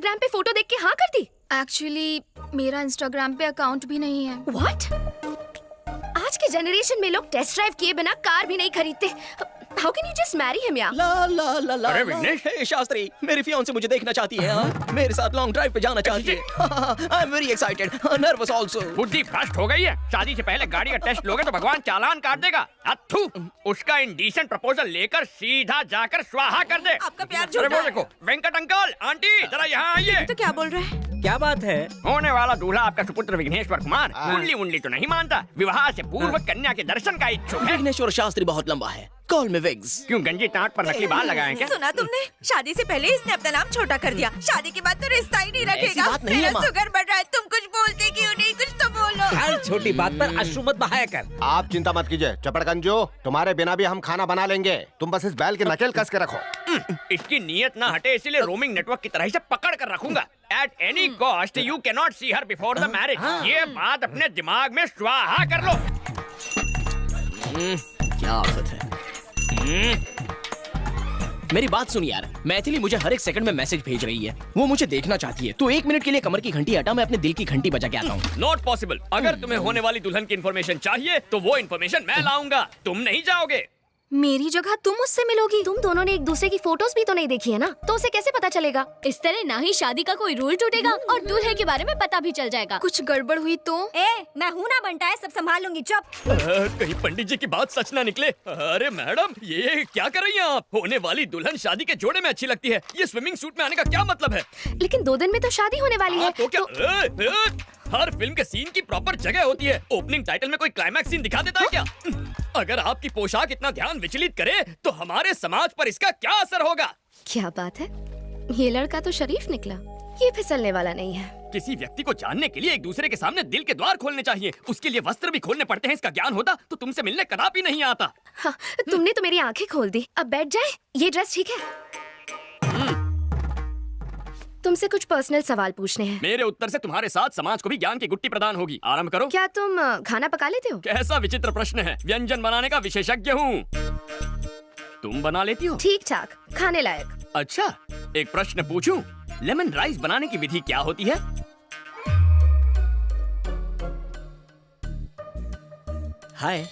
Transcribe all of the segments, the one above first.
Instagram पे photo देख के हाँ कर दी? एक्चुअली मेरा इंस्टाग्राम पे अकाउंट भी नहीं है। What? आज के जनरेशन में लोग टेस्ट ड्राइव किए बिना कार भी नहीं खरीदते। How can you just marry him यार? ला ला ला ला अरे विघ्नेश! हे शास्त्री, मेरी फियांसे मुझे देखना चाहती है। हाँ? मेरे साथ लॉन्ग ड्राइव पे जाना चाहती है। I am very excited, nervous also. बुद्धि भ्रष्ट हो गई है। शादी से पहले गाड़ी का टेस्ट लोगे तो भगवान चालान काट देगा। अथू! उसका इंडीसेंट प्रपोजल लेकर सीधा जाकर स्वाहा कर दे। आपका प्यार अरे झूठा वो है। देखो, वेंकट अंकल, आंटी, जरा यहाँ आइए। तो क्या बोल रहे हैं? क्या बात है? होने वाला दूल्हा आपका सुपुत्र विघ्नेश्वर कुमार मुंडली मुंडली तो नहीं मानता, विवाह से पूर्व कन्या के दर्शन का इच्छुक है। विघ्नेश्वर शास्त्री बहुत लंबा है, कॉल मी विग्स। क्यों गंजी टाट पर नकली बाल लगाए क्या? सुना तुमने? शादी से पहले इसने अपना नाम छोटा कर दिया, शादी के बाद तो रिश्ता ही नहीं ऐसी रखेगा। बात नहीं है, मेरा माँ। शुगर बढ़ रहा है, तुम कुछ बोलते क्यों नहीं? कुछ तो बोलो। हर छोटी बात पर अश्रु मत बहाया कर। आप चिंता मत कीजिए चपड़गंजो, तुम्हारे बिना भी हम खाना बना लेंगे। तुम बस इस बैल के नकेल कस के रखो। इसकी नीयत ना हटे इसीलिए रोमिंग नेटवर्क की तरह से पकड़ कर रखूंगा। At any cost, you cannot see her before the marriage. ये बात अपने दिमाग में स्वाहा कर लो। क्या आफत है। मेरी बात सुन यार, मैथिली मुझे हर एक सेकंड में मैसेज भेज रही है। वो मुझे देखना चाहती है। तो 1 मिनट के लिए कमर की घंटी हटा, मैं अपने दिल की घंटी बजा के आता हूँ। Not possible. अगर तुम्हें होने वाली दुल्हन की इन्फॉर्मेशन चाहिए तो वो इन्फॉर्मेशन मैं लाऊंगा, तुम नहीं जाओगे। मेरी जगह तुम उससे मिलोगी। तुम दोनों ने एक दूसरे की फोटोज भी तो नहीं देखी है ना, तो उसे कैसे पता चलेगा? इस तरह ना ही शादी का कोई रूल टूटेगा और दूल्हे के बारे में पता भी चल जाएगा। कुछ गड़बड़ हुई तो? मैं हूँ ना बंटा है, सब संभाल लूंगी। चुप। कहीं पंडित जी की बात सच ना निकले। अरे मैडम, ये क्या कर रही हैं आप? होने वाली दुल्हन शादी के जोड़े में अच्छी लगती है, ये स्विमिंग सूट में आने का क्या मतलब है? लेकिन 2 दिन में तो शादी होने वाली है। तो क्या हर फिल्म के सीन की प्रॉपर जगह होती है। ओपनिंग टाइटल में कोई क्लाइमैक्स सीन दिखा देता है क्या? अगर आपकी पोशाक इतना ध्यान विचलित करे तो हमारे समाज पर इसका क्या असर होगा? क्या बात है, ये लड़का तो शरीफ निकला, ये फिसलने वाला नहीं है। किसी व्यक्ति को जानने के लिए एक दूसरे के सामने दिल के द्वार खोलने चाहिए, उसके लिए वस्त्र भी खोलने पड़ते हैं। इसका ज्ञान होता तो तुमसे मिलने कदापि नहीं आता। हाँ, तुमने तो मेरी आंखें खोल दी। अब बैठ जाए, ये ड्रेस ठीक है? तुमसे कुछ पर्सनल सवाल पूछने हैं। मेरे उत्तर से तुम्हारे साथ समाज को भी ज्ञान की गुट्टी प्रदान होगी। आरंभ करो। क्या तुम खाना पका लेते हो? कैसा विचित्र प्रश्न है, व्यंजन बनाने का विशेषज्ञ हूँ। तुम बना लेती हो? ठीक ठाक, खाने लायक। अच्छा, एक प्रश्न पूछूं? लेमन राइस बनाने की विधि क्या होती है? हाय।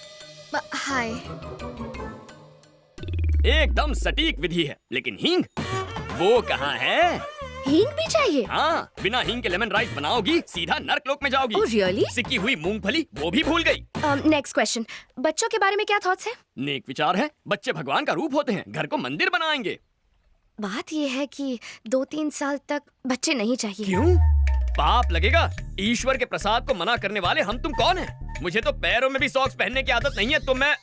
हाय। एकदम सटीक विधि है, लेकिन हींग वो कहाँ है? हींग भी चाहिए? हाँ, बिना हींग के लेमन राइस बनाओगी सीधा नर्कलोक में जाओगी। Oh, really? सिकी हुई मूंगफली वो भी भूल गई। नेक्स्ट क्वेश्चन, बच्चों के बारे में क्या थॉट्स है? नेक विचार है, बच्चे भगवान का रूप होते हैं, घर को मंदिर बनाएंगे। बात ये है कि 2-3 साल तक बच्चे नहीं चाहिए। क्यों? पाप लगेगा। ईश्वर के प्रसाद को मना करने वाले हम तुम कौन हैं? मुझे तो पैरों में भी सॉक्स पहनने की आदत नहीं है, तो मैं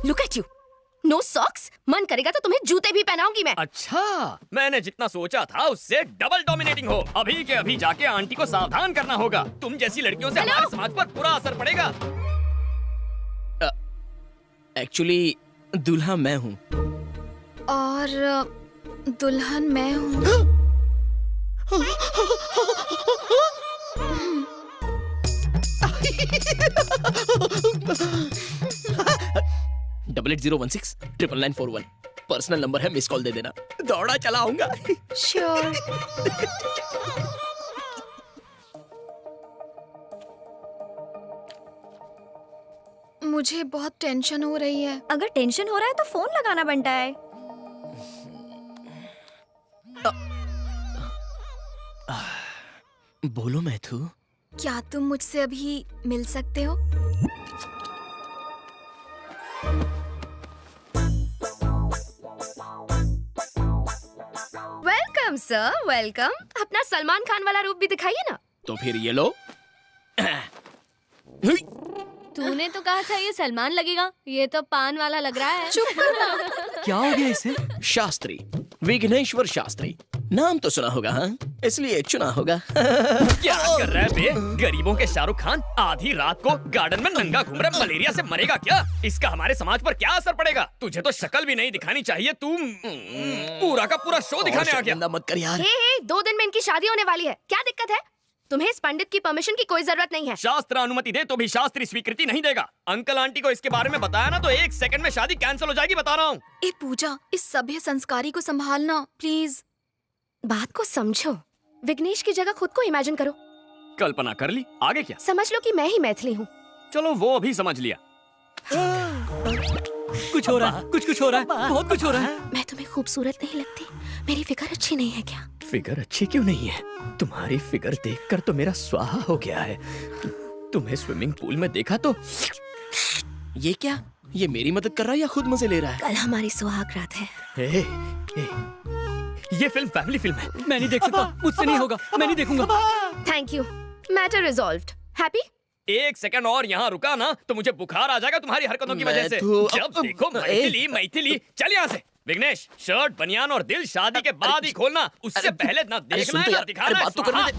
look at you, no socks. मन करेगा तो तुम्हें जूते भी पहनाऊंगी मैं। अच्छा, मैंने जितना सोचा था उससे डबल डोमिनेटिंग हो। अभी के अभी जाके आंटी को सावधान करना होगा। तुम जैसी लड़कियों से हमारे समाज पर बुरा असर पड़ेगा। एक्चुअली दूल्हा मैं हूँ। और दुल्हन मैं हूँ। डबल 8016 99941 पर्सनल नंबर है, मिस कॉल दे देना। दौड़ा चला आऊंगा। श्योर। मुझे बहुत टेंशन हो रही है। अगर टेंशन हो रहा है तो फोन लगाना बनता है। बोलो मैथू। क्या तुम मुझसे अभी मिल सकते हो? Welcome sir, welcome. अपना सलमान खान वाला रूप भी दिखाइए ना। तो फिर ये लो। तूने तो कहा था ये सलमान लगेगा, ये तो पान वाला लग रहा है। चुप करना। क्या हो गया इसे? शास्त्री, विघ्नेश्वर शास्त्री। नाम तो सुना होगा, हाँ? इसलिए चुना होगा। क्या कर रहा है बे? गरीबों के शाहरुख खान आधी रात को गार्डन में नंगा घूम रहा, मलेरिया से मरेगा क्या? इसका हमारे समाज पर क्या असर पड़ेगा? तुझे तो शक्ल भी नहीं दिखानी चाहिए, तुम पूरा का पूरा शो दिखाने आ गया। मत कर यार। हे 2 दिन में इनकी शादी होने वाली है, क्या दिक्कत है? तुम्हें इस पंडित की परमिशन की कोई जरूरत नहीं है। शास्त्र अनुमति दे तो भी शास्त्री स्वीकृति नहीं देगा। अंकल आंटी को इसके बारे में बताया ना तो 1 सेकंड में शादी कैंसिल हो जाएगी, बता रहा हूँ। ए पूजा, इस सभ्य संस्कारी को संभालना प्लीज। बात को समझो। विघ्नेश की जगह खुद को इमेजिन करो। कल्पना कर ली, आगे क्या? समझ लो कि मैं ही मैथिली हूँ। चलो वो भी समझ लिया। कुछ हो रहा है, कुछ हो रहा है, बहुत कुछ हो रहा है। मैं तुम्हें खूबसूरत नहीं लगती? मेरी फिगर अच्छी नहीं है क्या? फिगर अच्छी क्यों नहीं है? तुम्हारी फिगर देखकर तो मेरा स्वाहा हो गया है। तुम्हें स्विमिंग पूल में देखा तो ये क्या? ये मेरी मदद कर रहा है या खुद मजे ले रहा है? कल हमारी सुहाग रात है। ए, ये फिल्म फैमिली फिल्म है। मैं नहीं देख सकता, मुझसे नहीं होगा, मैं नहीं देखूंगा। Thank you, matter resolved. Happy? 1 second और यहाँ रुका ना तो मुझे बुखार आ जाएगा तुम्हारी हरकतों की वजह से। जब देखो मैथिली। चल यहाँ से। विघ्नेश, शर्ट, बनियान और दिल शादी के बाद ही खोलना, उससे पहले ना देखना है ना दिखाना है।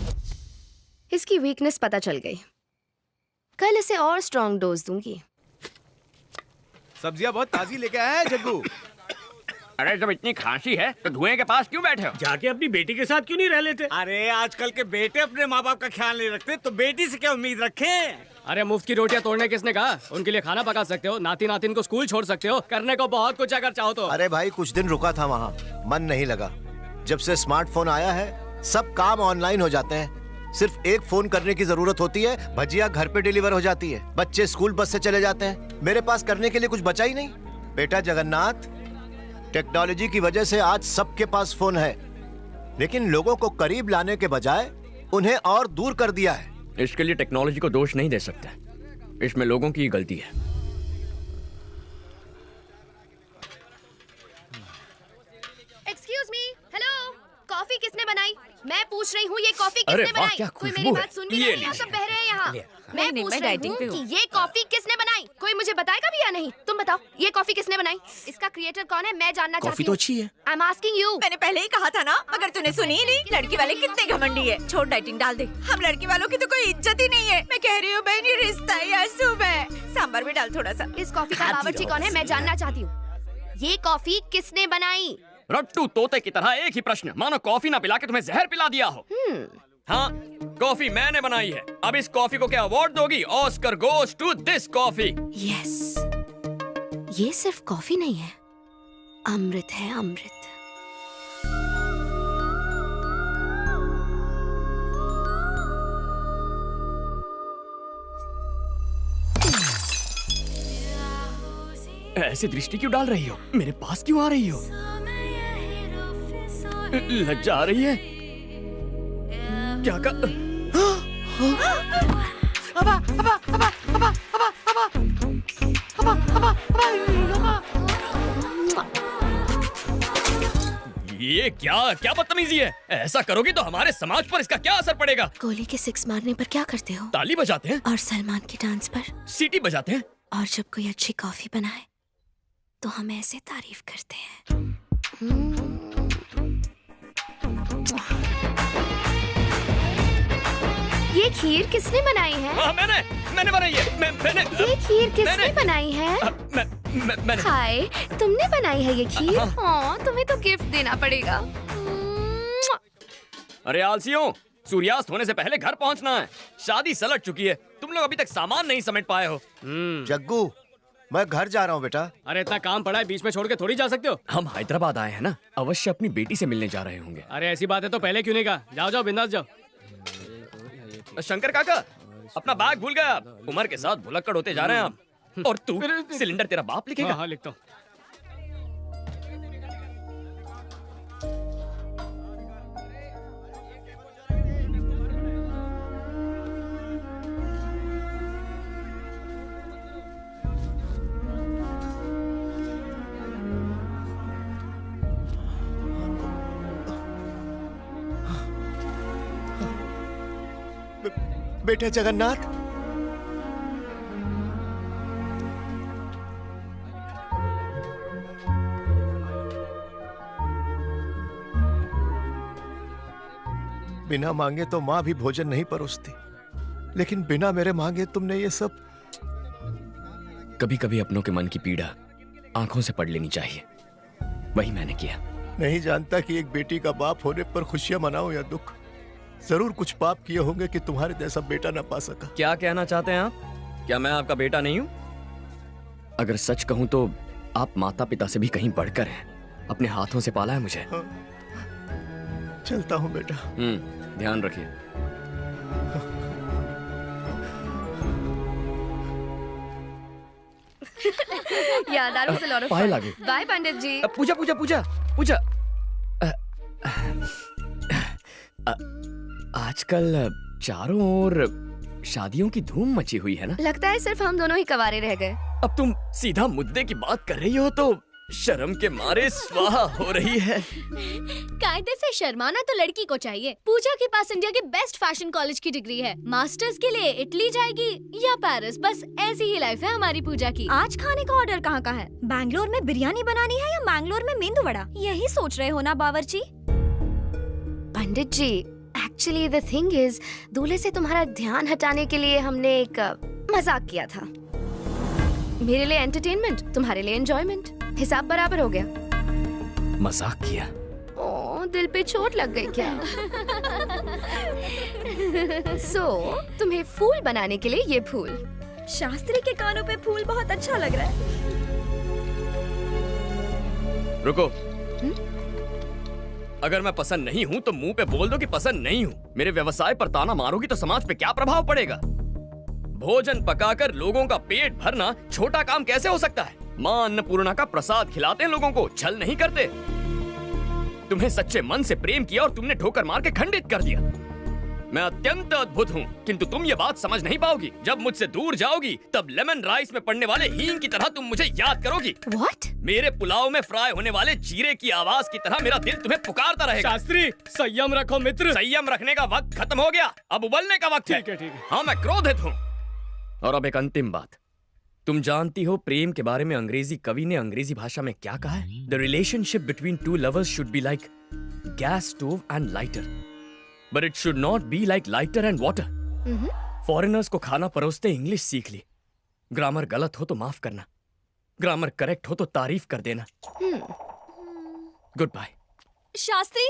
इसकी वीकनेस पता चल गई। कल इसे और स्ट्रॉन्ग डोज दूंगी। सब्जियां बहुत ताजी लेके आया है जग्गू। अरे जब इतनी खांसी है तो धुएं के पास क्यों बैठे हो? जाके अपनी बेटी के साथ क्यों नहीं रह लेते? अरे आजकल के बेटे अपने माँ बाप का ख्याल नहीं रखते, तो बेटी से क्या उम्मीद रखें? अरे मुफ्त की रोटियां तोड़ने किसने कहा? उनके लिए खाना पका सकते हो, नाती नातिन को स्कूल छोड़ सकते हो, करने को बहुत कुछ अगर चाहो तो। अरे भाई कुछ दिन रुका था वहाँ, मन नहीं लगा। जब से स्मार्टफोन आया है सब काम ऑनलाइन हो जाते हैं। सिर्फ एक फोन करने की जरूरत होती है, भजिया घर पे डिलीवर हो जाती है, बच्चे स्कूल बस से चले जाते हैं। मेरे पास करने के लिए कुछ बचा ही नहीं। बेटा जगन्नाथ, टेक्नोलॉजी की वजह से आज सबके पास फोन है, लेकिन लोगों को करीब लाने के बजाय उन्हें और दूर कर दिया है। इसके लिए टेक्नोलॉजी को दोष नहीं दे सकते, इसमें लोगों की गलती है। एक्सक्यूज मी, हेलो, कॉफी किसने बनाई? मैं पूछ रही हूँ ये कॉफी अरे किसने वाह, बनाई? क्या कोई खुशबू मेरी है। बात सुन भी ये नहीं रहा, सब बह रहे हैं यहाँ। मैं नहीं, पूछ मैं रही डाइटिंग पे हूँ हूँ। कि ये कॉफी किसने बनाई? कोई मुझे बताएगा भी या नहीं? तुम बताओ, ये कॉफी किसने बनाई? इसका क्रिएटर कौन है? मैं जानना कॉफी चाहती तो हूँ। अच्छी है। I am asking you. मैंने पहले ही कहा था ना, अगर तूने सुनी ही नहीं। लड़की वाले कितने घमंडी है। छोड़, डाइटिंग डाल दे। हम लड़की वालों की तो कोई इज्जत ही नहीं है। मैं कह रही हूँ बहन, ये रिश्ता ही अशुभ है। सांभर भी डाल थोड़ा सा। इस कॉफी का बावर्ची कौन है? मैं जानना चाहती हूँ। ये कॉफी किसने बनाई? रट्टू तोते की तरह एक ही प्रश्न, मानो कॉफी ना पिला के तुम्हें जहर पिला दिया हो। हाँ, कॉफी मैंने बनाई है। अब इस कॉफी को क्या अवार्ड दोगी? Oscar goes to this coffee. Yes, ये सिर्फ कॉफी नहीं है, अमृत है, अमृत। ऐसी दृष्टि क्यों डाल रही हो? मेरे पास क्यों आ रही हो? लज्जा आ रही है? क्या कर... ये क्या बदतमीजी है? ऐसा करोगी तो हमारे समाज पर इसका क्या असर पड़ेगा? गोली के 6 मारने पर क्या करते हो? ताली बजाते हैं और सलमान के डांस पर? सीटी बजाते हैं। और जब कोई अच्छी कॉफी बनाए तो हम ऐसे तारीफ करते हैं। ये खीर किसने बनाई है? मैंने बनाई है। मैंने ये खीर किसने बनाई है? मैंने हाय, तुमने बनाई है ये खीर? हाँ, तुम्हें तो गिफ्ट देना पड़ेगा। अरे आलसियों, सूर्यास्त होने से पहले घर पहुंचना है। शादी सलट चुकी है, तुम लोग अभी तक सामान नहीं समेट पाए हो। जग्गू, मैं घर जा रहा हूँ बेटा। अरे इतना काम पड़ा है, बीच में छोड़ के थोड़ी जा सकते हो। हम हैदराबाद आए हैं ना, अवश्य अपनी बेटी से मिलने जा रहे होंगे। अरे ऐसी बात है तो पहले क्यों नहीं कहा? जाओ जाओ, बिंदास जाओ। शंकर काका, अपना बैग भूल गया। उम्र के साथ भुलक्कड़ होते जा रहे हैं आप। और तू, सिलेंडर तेरा बाप लिखेगा? हाँ, लिखता हूँ। बेटा जगन्नाथ, बिना मांगे तो माँ भी भोजन नहीं परोसती, लेकिन बिना मेरे मांगे तुमने ये सब। कभी कभी अपनों के मन की पीड़ा आंखों से पढ़ लेनी चाहिए, वही मैंने किया। नहीं जानता कि एक बेटी का बाप होने पर खुशियां मनाऊं या दुख। जरूर कुछ पाप किए होंगे कि तुम्हारे जैसा बेटा ना पा सका। क्या कहना चाहते हैं आप? क्या मैं आपका बेटा नहीं हूँ? अगर सच कहूँ तो आप माता पिता से भी कहीं बढ़कर हैं। अपने हाथों से पाला है मुझे। चलता हूँ बेटा। ध्यान रखिए। Yeah, that was a lot of Payal fun. आ गई। Bye, पंडित जी. पूजा पूजा पूजा पूजा आजकल चारों ओर शादियों की धूम मची हुई है ना? लगता है सिर्फ हम दोनों ही कवारे रह गए. अब तुम सीधा मुद्दे की बात कर रही हो तो शर्म के मारे स्वाहा हो रही है। कायदे से शर्माना तो लड़की को चाहिए। पूजा के पास इंडिया के बेस्ट फैशन कॉलेज की डिग्री है। मास्टर्स के लिए इटली जाएगी या पेरिस, बस ऐसी ही लाइफ है हमारी पूजा की। आज खाने का ऑर्डर कहाँ का है? बैंगलोर में बिरयानी बनानी है या मैंगलोर में मेंदू वड़ा? यही सोच रहे हो ना बावर्ची? पंडित जी, एक्चुअली द थिंग इज, दूल्हे से तुम्हारा ध्यान हटाने के लिए हमने एक मजाक किया था। मेरे लिए एंटरटेनमेंट, तुम्हारे लिए एंजॉयमेंट। हिसाब बराबर हो गया। मजाक किया? ओ, दिल पे चोट लग गई क्या? तुम्हें फूल बनाने के लिए ये फूल। शास्त्री के कानों पे फूल बहुत अच्छा लग रहा है। रुको। अगर मैं पसंद नहीं हूँ तो मुंह पे बोल दो कि पसंद नहीं हूँ। मेरे व्यवसाय पर ताना मारोगी तो समाज पे क्या प्रभाव पड़ेगा? भोजन पकाकर लोगों का पेट भरना छोटा काम कैसे हो सकता है? माँ अन्नपूर्णा का प्रसाद खिलाते हैं लोगों को, छल नहीं करते। तुम्हें सच्चे मन से प्रेम किया और तुमने ठोकर मार के खंडित कर दिया। मैं अत्यंत अद्भुत हूँ, किंतु तुम ये बात समझ नहीं पाओगी। जब मुझसे दूर जाओगी तब लेमन राइस में पड़ने वाले हींग की तरह तुम मुझे याद करोगी। What? मेरे पुलाव में फ्राई होने वाले जीरे की आवाज की तरह मेरा दिल तुम्हें पुकारता रहेगा। शास्त्री, संयम रखो मित्र। संयम रखने का वक्त खत्म हो गया, अब उबलने का वक्त है। ठीक है। हाँ, मैं क्रोधित हूँ। और अब एक अंतिम बात, तुम जानती हो प्रेम के बारे में अंग्रेजी कवि ने अंग्रेजी भाषा में क्या कहा है? The relationship between two lovers should be like gas stove and lighter, but it should not be like lighter and water. Foreigners को खाना परोसते इंग्लिश सीख ली। ग्रामर गलत हो तो माफ करना, ग्रामर करेक्ट हो तो तारीफ कर देना। Good bye. शास्त्री